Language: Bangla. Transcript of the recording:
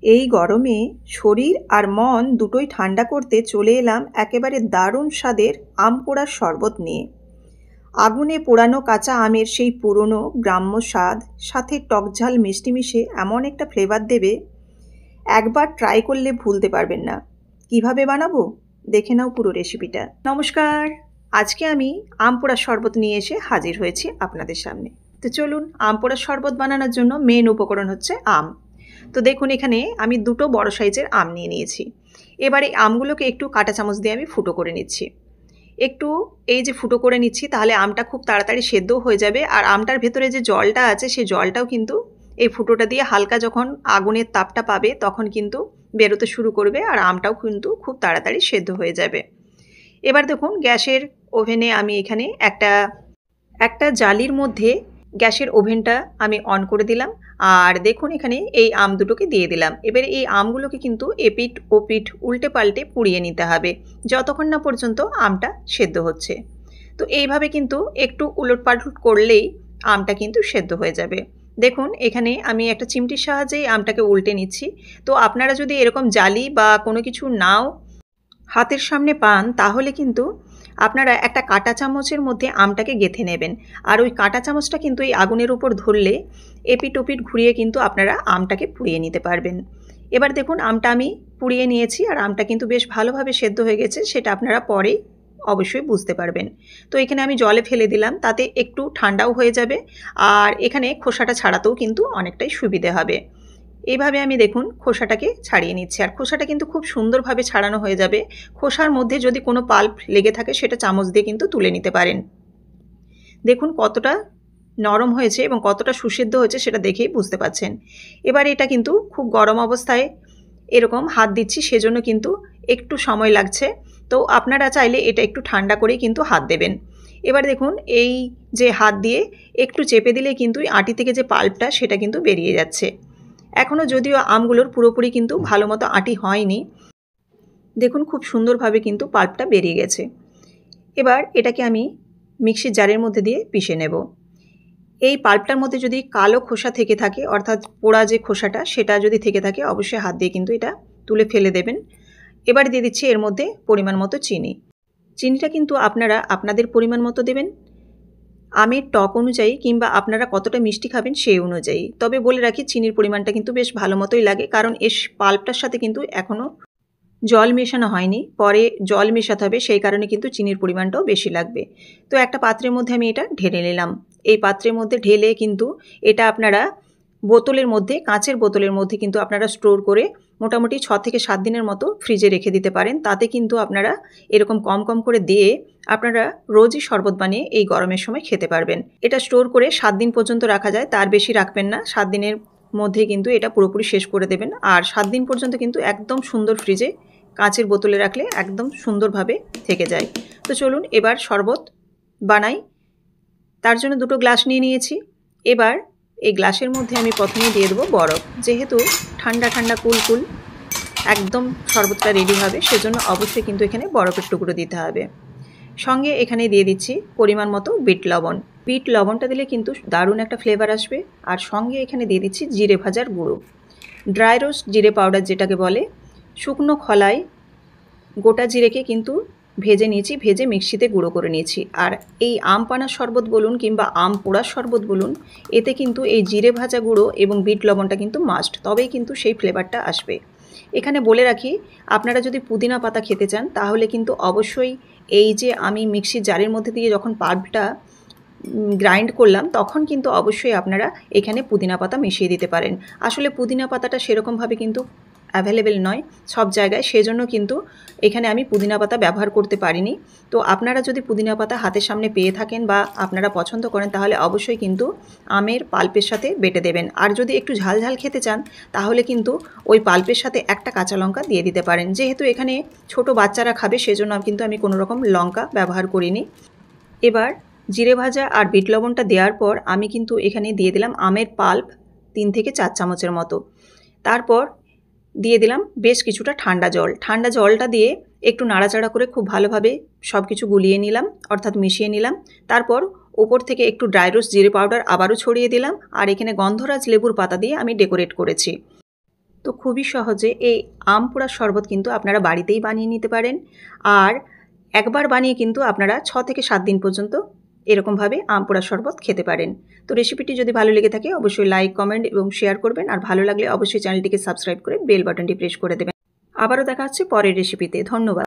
এই গরমে শরীর আর মন দুটোই ঠান্ডা করতে চলে এলাম একেবারে দারুণ স্বাদের আম পোড়ার শরবত নিয়ে। আগুনে পোড়ানো কাঁচা আমের সেই পুরনো গ্রাম্য স্বাদ, সাথে টকঝাল মিষ্টি মিশে এমন একটা ফ্লেভার দেবে, একবার ট্রাই করলে ভুলতে পারবেন না। কিভাবে বানাবো দেখে নাও পুরো রেসিপিটা। নমস্কার, আজকে আমি আম পোড়ার শরবত নিয়ে এসে হাজির হয়েছি আপনাদের সামনে। তো চলুন, আম পোড়ার শরবত বানানোর জন্য মেন উপকরণ হচ্ছে আম। তো দেখুন, এখানে আমি দুটো বড় সাইজের আম নিয়ে নিয়েছি। এবারে আমগুলোকে একটু কাঁটা চামচ দিয়ে আমি ফুটো করে নিচ্ছি। একটু এই যে ফুটো করে নিচ্ছি, তাহলে আমটা খুব তাড়াতাড়ি সেদ্ধও হয়ে যাবে, আর আমটার ভেতরে যে জলটা আছে সেই জলটাও কিন্তু এই ফুটোটা দিয়ে হালকা যখন আগুনের তাপটা পাবে তখন কিন্তু বেরোতে শুরু করবে, আর আমটাও কিন্তু খুব তাড়াতাড়ি সেদ্ধ হয়ে যাবে। এবার দেখুন, গ্যাসের ওভেনে আমি এখানে একটা জালির মধ্যে গ্যাসের ওভেনটা আমি অন করে দিলাম। আর দেখুন, এখানে এই আম দুটোকে দিয়ে দিলাম। এবারে এই আমগুলোকে কিন্তু এপিঠ ওপিঠ উল্টে পাল্টে পুড়িয়ে নিতে হবে যতক্ষণ না পর্যন্ত আমটা সেদ্ধ হচ্ছে। তো এইভাবে কিন্তু একটু উলটপালট করলেই আমটা কিন্তু সেদ্ধ হয়ে যাবে। দেখুন, এখানে আমি একটা চিমটির সাহায্যেই আমটাকে উল্টে নিচ্ছি। তো আপনারা যদি এরকম জালি বা কোনো কিছু নাও হাতের সামনে পান, তাহলে কিন্তু আপনারা একটা কাঁটা চামচের মধ্যে আমটাকে গেঁথে নেবেন, আর ওই কাঁটা চামচটা কিন্তু এই আগুনের উপর ধরলে এপিট ওপিট ঘুরিয়ে কিন্তু আপনারা আমটাকে পুড়িয়ে নিতে পারবেন। এবার দেখুন, আমটা আমি পুড়িয়ে নিয়েছি, আর আমটা কিন্তু বেশ ভালোভাবে সেদ্ধ হয়ে গেছে, সেটা আপনারা পরে অবশ্যই বুঝতে পারবেন। তো এখানে আমি জলে ফেলে দিলাম, তাতে একটু ঠান্ডাও হয়ে যাবে, আর এখানে খোসাটা ছাড়াতেও কিন্তু অনেকটাই সুবিধে হবে। এইভাবে আমি দেখুন খোসাটাকে ছাড়িয়ে নিচ্ছি, আর খোসাটা কিন্তু খুব সুন্দরভাবে ছাড়ানো হয়ে যাবে। খোসার মধ্যে যদি কোনো পাল্প লেগে থাকে সেটা চামচ দিয়ে কিন্তু তুলে নিতে পারেন। দেখুন কতটা নরম হয়েছে এবং কতটা সুসিদ্ধ হয়েছে সেটা দেখেই বুঝতে পাচ্ছেন। এবার এটা কিন্তু খুব গরম অবস্থায় এরকম হাত দিচ্ছি, সেজন্য কিন্তু একটু সময় লাগছে। তো আপনারা চাইলে এটা একটু ঠান্ডা করেই কিন্তু হাত দেবেন। এবার দেখুন, এই যে হাত দিয়ে একটু চেপে দিলে কিন্তু আটি থেকে যে পাল্পটা সেটা কিন্তু বেরিয়ে যাচ্ছে। এখনও যদিও আমগুলোর পুরোপুরি কিন্তু ভালো মতো আটি হয়নি, দেখুন খুব সুন্দরভাবে কিন্তু পাল্পটা বেরিয়ে গেছে। এবার এটাকে আমি মিক্সির জারের মধ্যে দিয়ে পিষে নেব। এই পাল্পটার মধ্যে যদি কালো খোসা থেকে থাকে, অর্থাৎ পোড়া যে খোসাটা সেটা যদি থেকে থাকে, অবশ্যই হাত দিয়ে কিন্তু এটা তুলে ফেলে দেবেন। এবার দিয়ে দিচ্ছি এর মধ্যে পরিমাণ মতো চিনি। চিনিটা কিন্তু আপনারা আপনাদের পরিমাণ মতো দেবেন, আমের টক অনুযায়ী কিংবা আপনারা কতটা মিষ্টি খাবেন সেই অনুযায়ী। তবে বলে রাখি, চিনির পরিমাণটা কিন্তু বেশ ভালো মতোই লাগে, কারণ এর পাল্পটার সাথে কিন্তু এখনও জল মেশানো হয়নি, পরে জল মেশাতে হবে, সেই কারণে কিন্তু চিনির পরিমাণটাও বেশি লাগবে। তো একটা পাত্রের মধ্যে আমি এটা ঢেলে নিলাম। এই পাত্রের মধ্যে ঢেলে কিন্তু এটা আপনারা বোতলের মধ্যে, কাঁচের বোতলের মধ্যে কিন্তু আপনারা স্টোর করে মোটামুটি 6 থেকে 7 দিনের মতো ফ্রিজে রেখে দিতে পারেন। তাতে কিন্তু আপনারা এরকম কম কম করে দিয়ে আপনারা রোজই শরবত বানিয়ে এই গরমের সময় খেতে পারবেন। এটা স্টোর করে 7 দিন পর্যন্ত রাখা যায়, তার বেশি রাখবেন না। 7 দিনের মধ্যে কিন্তু এটা পুরোপুরি শেষ করে দেবেন, আর 7 দিন পর্যন্ত কিন্তু একদম সুন্দর ফ্রিজে কাঁচের বোতলে রাখলে একদম সুন্দরভাবে থেকে যায়। তো চলুন এবার শরবত বানাই। তার জন্য দুটো গ্লাস নিয়ে নিয়েছি। এবার এই গ্লাসের মধ্যে আমি প্রথমে দিয়ে দেবো বরফ। যেহেতু ঠান্ডা ঠান্ডা কুলকুল একদম শরবতটা রেডি হবে, সেজন্য অবশ্যই কিন্তু এখানে বরফের টুকরো দিতে হবে। সঙ্গে এখানে দিয়ে দিচ্ছি পরিমাণ মতো বিট লবণ। বিট লবণটা দিলে কিন্তু দারুণ একটা ফ্লেভার আসবে। আর সঙ্গে এখানে দিয়ে দিচ্ছি জিরে ভাজার গুঁড়ো, ড্রাই রোস্ট জিরে পাউডার যেটাকে বলে। শুকনো খলায় গোটা জিরেকে কিন্তু ভেজে নিয়েছি, ভেজে মিক্সিতে গুঁড়ো করে নিয়েছি। আর এই আম পানার শরবত বলুন কিংবা আম পোড়ার শরবত বলুন, এতে কিন্তু এই জিরে ভাজা গুঁড়ো এবং বিট লবণটা কিন্তু মাস্ট, তবেই কিন্তু সেই ফ্লেভারটা আসবে। এখানে বলে রাখি, আপনারা যদি পুদিনা পাতা খেতে চান তাহলে কিন্তু অবশ্যই এই যে আমি মিক্সির জারের মধ্যে দিয়ে যখন পাল্পটা গ্রাইন্ড করলাম তখন কিন্তু অবশ্যই আপনারা এখানে পুদিনা পাতা মিশিয়ে দিতে পারেন। আসলে পুদিনা পাতাটা সেরকমভাবে কিন্তু অ্যাভেলেবেল নয় সব জায়গায়, সেজন্য কিন্তু এখানে আমি পুদিনা পাতা ব্যবহার করতে পারিনি। তো আপনারা যদি পুদিনা পাতা হাতের সামনে পেয়ে থাকেন বা আপনারা পছন্দ করেন, তাহলে অবশ্যই কিন্তু আমের পাল্পের সাথে বেটে দেবেন। আর যদি একটু ঝাল ঝাল খেতে চান তাহলে কিন্তু ওই পাল্পের সাথে একটা কাঁচা লঙ্কা দিয়ে দিতে পারেন। যেহেতু এখানে ছোট বাচ্চারা খাবে, সেজন্য কিন্তু আমি কোনো রকম লঙ্কা ব্যবহার করিনি। এবার জিরে ভাজা আর বিট লবণটা দেওয়ার পর আমি কিন্তু এখানে দিয়ে দিলাম আমের পাল্প 3 থেকে 4 চামচের মতো। তারপর দিয়ে দিলাম বেশ কিছুটা ঠান্ডা জল। ঠান্ডা জলটা দিয়ে একটু নাড়াচাড়া করে খুব ভালোভাবে সব কিছু গুলিয়ে নিলাম, অর্থাৎ মিশিয়ে নিলাম। তারপর ওপর থেকে একটু ড্রাই রোস্ট জিরে পাউডার আবারও ছড়িয়ে দিলাম, আর এখানে গন্ধরাজ লেবুর পাতা দিয়ে আমি ডেকোরেট করেছি। তো খুবই সহজে এই আম পোড়ার শরবত কিন্তু আপনারা বাড়িতেই বানিয়ে নিতে পারেন। আর একবার বানিয়ে কিন্তু আপনারা 6 থেকে 7 দিন পর্যন্ত এরকমভাবে আম পোড়ার শরবত খেতে পারেন। তো রেসিপিটি যদি ভালো লেগে থাকে অবশ্যই লাইক, কমেন্ট এবং শেয়ার করবেন। আর ভালো লাগলে অবশ্যই চ্যানেলটিকে সাবস্ক্রাইব করে বেল বাটনটি প্রেস করে দেবেন। আবারও দেখা হচ্ছে পরের রেসিপিতে। ধন্যবাদ।